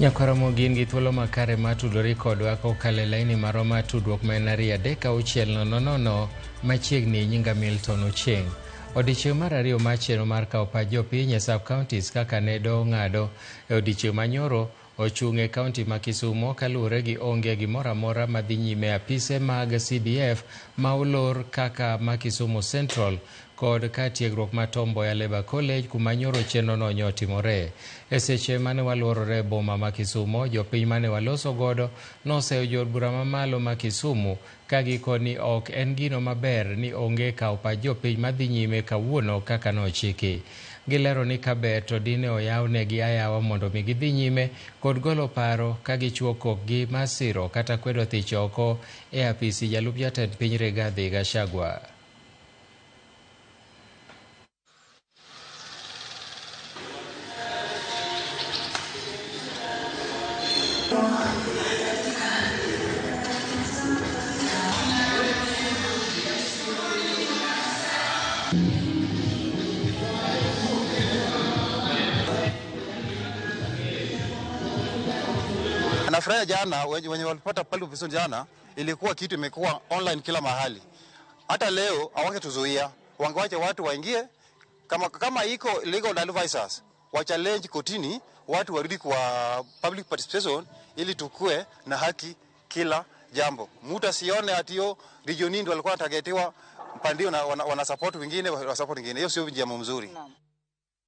Nyakoromo gin gi thuolo makare matudori kodwa kokalo e laini maroma tudruok maenari 36000 machiegni nyinga Milton Ochieng'. Odiechieng' mar ariyo machielo mar kawo pach jopiny e sub-counties kaka ne do ng'ado e odiechieng' manyoro ochung' e kaunti ma Kisumo kaluwore gi onge gimoro amora madhi nyime e apise mag CDF ma olor kaka ma Kisumu Central kod ka tiegruok ma Tom Mboya Labour College kuma nyoro chenrono nyotimore. E seche mane waluorore boma ma Kisumo, jopiny mane waloso godo noseyo jood bura mamalo ma Kisumu ka giko ni ok en gino maber ni onge kawo pach jopiny madhi nyime kawuono kaka nochiki. Gilero ni kaber to dine oyawnegi ayawa mondo mi gidhi nyime kod golo paro ka gichuo kokgi mar siro kata kwedo thich oko e apisi jalup jatend piny Rigathi Gachagua. Nafurahia jana wenye walipata pale ofisini jana, ilikuwa kitu imekuwa online kila mahali. Hata leo hawangetuzuia, wangewacha watu waingie kama iko legal advisors wa challenge kotini, watu warudi kwa public participation ili tukue na haki kila jambo. Mtu asione atio region ndio walikuwa targetiwa pandio na wana support wengine wa support wengine. Hiyo sio jambo mzuri.